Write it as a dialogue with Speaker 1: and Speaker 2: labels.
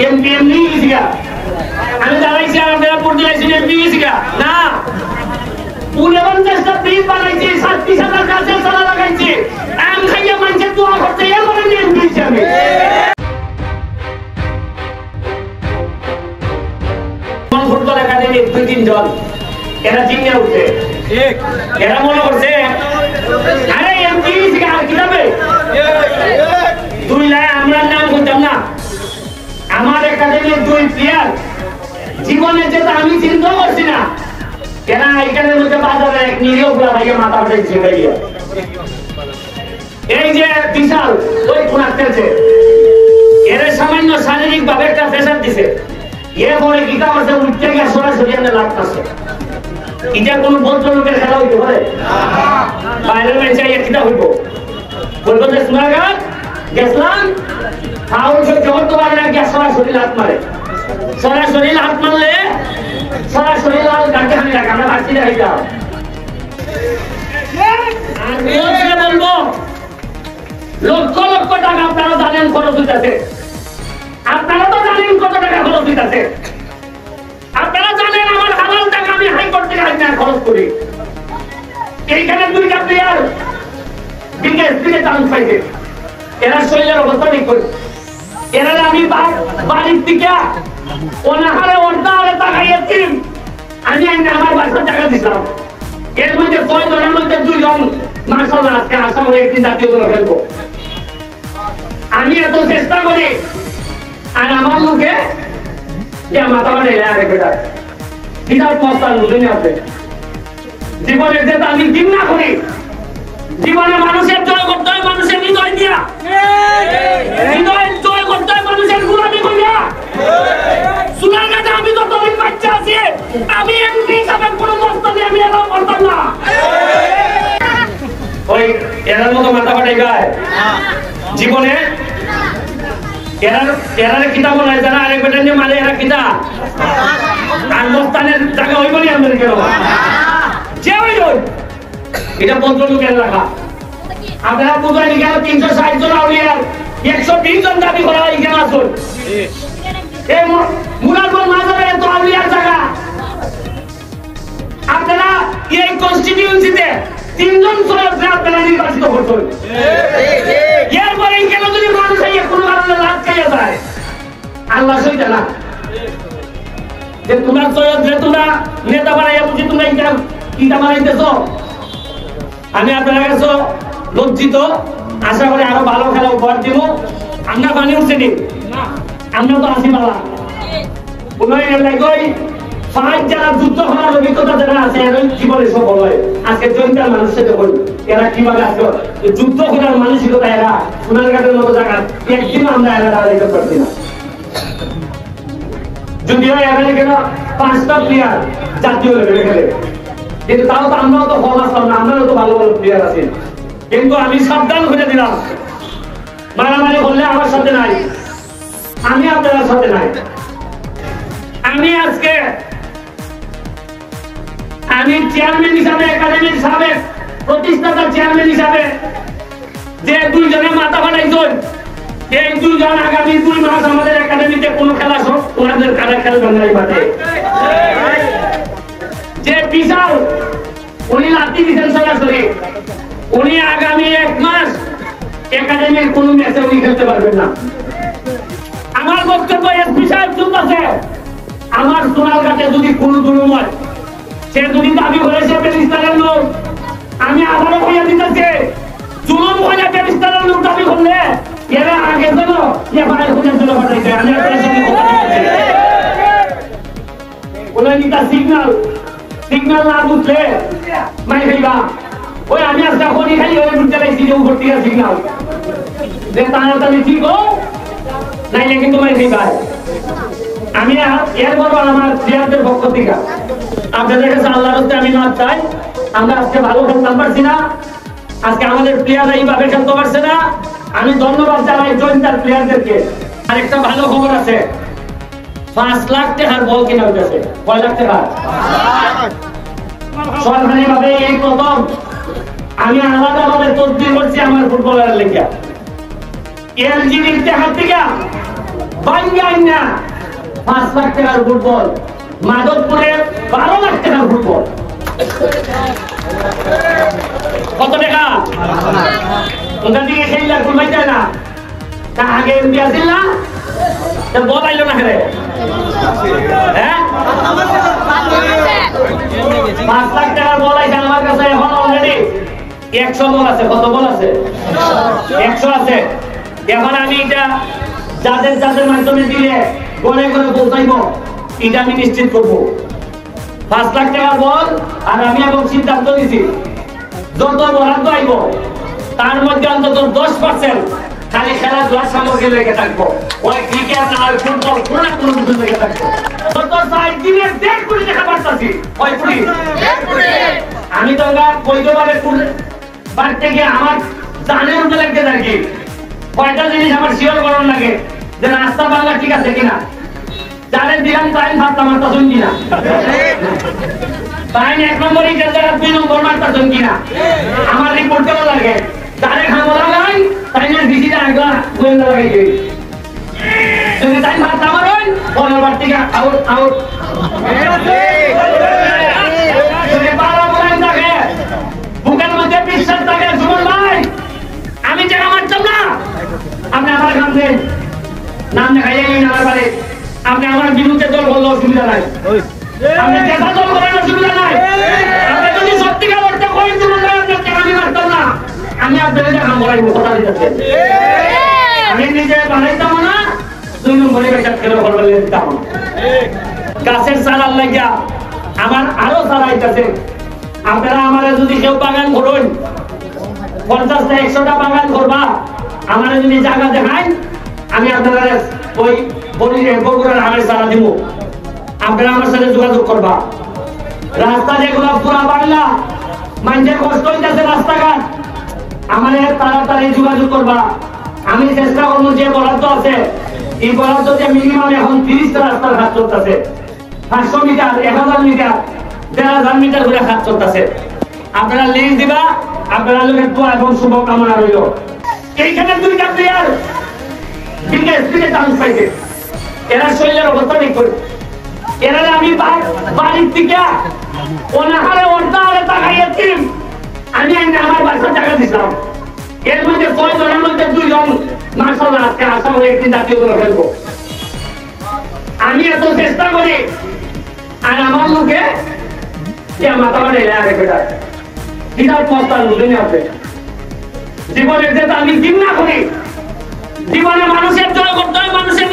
Speaker 1: MP এমনি গেছি গা আমি দাঁড়াইছি আপনারা ভোট দিলাইছি এমপি গেছি গা না 49টা ব্রিজ বানাইছি 37,000 গাছের চারা লাগাইছি আম খাইয়া মানুষের দোয়া করতে এমন এমপি হিসাবে ফুটবল একাডেমির 2-3 জন এরা চিনে উঠছে এরা মনে করছে আরে এমপি আর কি যাবে 2 লাখ আমরা নাম করতাম না আমার একাডেমির 2 প্লেয়ার জীবনে যেটা আমি চিন্তা করছি না এরা এখানের মধ্যে বাজারে এক নিরীহ গুলা ভাইকে মাথা উঠেছে ভাইয়া এই যে বিশাল ওই কোনার খেলছে এর সামান্য শারীরিক ভাবে একটা প্রেসার দিছে এরপরে কি কাছে উঠতে গিয়ে সরাসরি এনে লাগতেছে এটা কোন ভদ্রলোকের খেলা হইতে পারে বাইরের ম্যাচে কিটা হইব বলবো যে সোনাঘাট গেছিলাম ফাউল সহ্য করতে পারে না গিয়ে সরাসরি লাত মারে সরাসরি লাত মারলে সরাসরি লাল কাটে আমি রাখ আমরা বাঁচি রাখি যাও বলবো লক্ষ লক্ষ টাকা আপনারা জানেন খরচ হইতেছে আপনারা তো জানেন কত টাকা খরচ হইতেছে আপনারা জানেন আমার হালাল টাকা আমি হাইকোর্ট থেকে আইনা খরচ করি এইখানে 2টা প্লেয়ার বিকেএস থেকে চান্স পাইছে এরা শরীরের অবস্থা ঠিক করে এরা আমি বাড়ির থেকে অনাহারে অর্ধাহারে তাকাইয়াছি আমি আইনা আমার বাসা টাকা দিলাম এর মধ্যে 6 জনের মধ্যে 2 জন মাশাআল্লাহ আজকে আশা করে একদিন জাতীয় দলে খেলবো আমি এত চেষ্টা করি আর আমার মুখে মাথা মানে বিরাট মস্তান বুঝে আছে জীবনে যেটা আমি ঘৃণা করি জীবনে মানুষের জয় করতে হয় মানুষের হৃদয় দিয়া হৃদয় জয় করতে হয় মানুষের গোলামি করিয়া সুনার কাছে আমি তো তখন বাচ্চা আছি আমি এমপি হিসাবে কোনো মস্তানি আমি এলাও করতাম না ওই এরার মতো মাথা ফাটাই গায় জীবনে এরারে কিতা বলে যারা আরেক বেটা নিয়ে মারে এরা কিতা আর মস্তানের জায়গা হইব নি আমাদের কেন যে হইল এটা ভদ্রলোকের রাখা আপনারা বুঝাই গেল 360 জন আউলিয়ার 120 জন দাবি করা হয় এখানে আসুন এই মুরাদপুর মাজারে এত আউলিয়ার জায়গা আপনারা এই কনস্টিটিউয়েন্সিতে 3 জন সদস্য আপনারা নির্বাচিত করছেন এরপরে কেন যদি মানুষ কোনো কারণে লাভ খাইয়া যায় আল্লাহ সইতে না যে তোমরা সৈয়দ যে তোমরা নেতা বানাইয়া বুঝি তোমরা ইটা বানাইতেছ আমি আপনারা কাছে লজ্জিত আশা করি আরো ভালো খেলা উপহার দিব আমরা পানি উঠছে নি আমরা তো আসি বালা উন্নয়নের লাগই ফাইট যারা যুদ্ধ করার অভিজ্ঞতা যারা আছে এর জীবনে সফল হয় আজকে জয়িতার মানুষের দেখুন এরা কিভাবে আসলো যুদ্ধ করার মানসিকতা এরা সোনারঘাটের মতো জায়গা একদিন আমরা এরা দাঁড়াইতে পারছি না যদিও এখানে কেন 5টা প্লেয়ার জাতীয় লেভেলে খেলে কিন্তু তাও তো আমরাও তো ফল আসলাম না আমরাও তো ভালো ভালো প্লেয়ার আছি কিন্তু আমি সাবধান করে দিলাম মারামারি করলে আমার সাথে নাই আমি আপনার সাথে নাই আমি আজকে আমি চেয়ারম্যান হিসাবে একাডেমির সাবেক প্রতিষ্ঠাতা চেয়ারম্যান হিসাবে যে 2 জনে মাথা ফাটাইছেন এই 2 জন আগামী 2 মাস আমাদের একাডেমিতে কোনো খেলা সব ওনাদের কারা খেলবেন না এই মাঠে যে বিশাল উনি লাঠি দিচ্ছেন সরাসরি উনি আগামী 1 মাস একাডেমির কোনো ম্যাচে উনি খেলতে পারবেন না আমার বক্তব্য এসপি সাহেব শুনতেছে আমার সোনারঘাটে যদি কোনো জুলুম হয় সে যদি দাবি করেছে প্যারিস্তানের লোক আমি আবারও হইয়া দিতেছে জুলুম হইয়া প্যারিস্তানের লোক দাবি করলে এরা আগে যেন এবারে খুঁজের জন্য পাঠাইছে আমি আপনার সঙ্গে কথা বলছি ওনার নিতা সিগন্যাল না বুঝলে মাই খাইবা ওই আমি আজকে খনি খাই ওই বুঝতে লাগছি যে উপর থেকে সিগন্যাল যে তাড়াতাড়ি ঠিক হোক নাইলে কিন্তু মাই খাইবা আমি এরপর আমার প্লেয়ারদের পক্ষ থেকে আপনাদের কাছে আল্লাহর রাস্তায় আমি মাপ চাই আমরা আজকে ভালো খেলতে পারছি না আজকে আমাদের প্লেয়াররা এইভাবে খেলতে পারছে না আমি ধন্যবাদ জানাই জয়িতার প্লেয়ারদেরকে আরেকটা ভালো খবর আছে 5 লাখ টাকার বল কিনা হইতেছে কয় লাখ টাকা সরকারি ভাবে এই প্রথম আমি আলাদাভাবে তদবির করছি আমার ফুটবলারের লেগে এলজিডির টাকা থেকে বাইরে মিয়া 5 লাখ টাকার ফুটবল, মাধবপুরে 12 লাখ টাকার ফুটবল। কত টাকা? ওখান থেকে খেললে ঘুমাই যায় না। তা আগে এমপি আসিল না, তা বল আইলো না খেলে। হ্যাঁ, 5 লাখ টাকার বল আইছে আমার কাছে এখন অলরেডি 100 বল আছে। কত বল আছে? 100 আছে। এখন আমি এটা যাদের যাদের মাধ্যমে দিলে গড়ে গড়ে পৌঁছাইব, এটা আমি নিশ্চিত করবো। 5 লাখ টাকার বল, আর আমি এখন সিদ্ধান্ত নিছি যত বরাদ্দ আইব তার মধ্যে অন্তত 10% খালি খেলাধুলার সামগ্রী লেগে থাকবো। ওই ক্রিকেট আর ফুটবল কোনো কোনো কিছু লেগে থাকবো। যত 4 দিনের 1.5 কোটি টাকা পাঠাচ্ছি। ওই কোটি আমি তো বৈধভাবে বাড়তে গিয়ে আমার জানের উপরে লাগতে থাকি। কয়টা জিনিস আমার শিওর করার লাগে যে রাস্তা বাংলা ঠিক আছে কিনা, জানের দিলাম টাইম ভাবটা মারতা শুন কিনা, টাইম 1 নম্বর ইটের জায়গা 2 নম্বর মারতা শুন কিনা, আমার রিপোর্ট দেওয়া লাগে। জানে খামো লাগাই টাইমের ভিজিটা একলা গোয়েন্দা লাগাই দিই। যদি টাইম ভাবটা আমার হয় পরের বার থেকে আউট আউট। যদি বারা বলেন থাকে বুকের মধ্যে বিশ্বাস থাকে, সুমন ভাই আমি জায়গা মারতাম না, আপনি আমার কাম দেন, নাম দেখাই আমার বাড়ি, আপনি আমার বিরুদ্ধে দল করলে অসুবিধা নাই, আপনি দেখা দল করেন অসুবিধা নাই। আপনি যদি সত্যিকার অর্থে করেন সুমন ভাই আপনার টাকা আমি মারতাম না, আমি আপনাদের দেখা বলাইব, কথা দিতেছে। আমি নিজে বানাইতাম না, 2 নম্বরে বেচার খেলে করবার দিতাম। গাছের চারার লাগিয়া আমার আরো চারা আইতাছে। আপনারা আমার যদি কেউ বাগান করুন, 50টা 100টা বাগান করবা, আমার যদি জায়গা দেখায় আমি আপনারা ওই বগুড়ার আমের চারা দিব। আপনারা আমার সাথে যোগাযোগ করবা। রাস্তা যেগুলো পুরা বাংলা মানুষের কষ্ট হইতেছে রাস্তাঘাট, আমাদের তাড়াতাড়ি যোগাযোগ করবা। আমি চেষ্টা করবো যে বরাদ্দ আছে এই বরাদ্দতে মিনিমাম এখন 30টা রাস্তার কাজ চলতেছে, 500 মিটার 1000 মিটার 1500 মিটার করে কাজ চলতেছে। আপনারা লিস্ট দিবা, আপনারা লোকের দোয়া এবং শুভকামনা রইল। এইখানে 2টা প্লেয়ার বিকেএসপিতে চান্স পাইছে, এরা শরীরের অবস্থা ঠিক করে, এরা আমি বাড়ির থেকে অনাহারে অর্ধাহারে তাকাইয়াছি। আমি আমার বাচ্চা টাকা দিছিলাম, এর মধ্যে 6 জনের মধ্যে 2 জন মাশাআল্লাহ আজকে আশা করে একদিন জাতীয় দলে খেলবো। আমি এত চেষ্টা করি আর আমার মুখে মাথা মানে জীবনের যেটা আমি ঘৃণা করি। জীবনে মানুষের জয় করতে হয়, মানুষের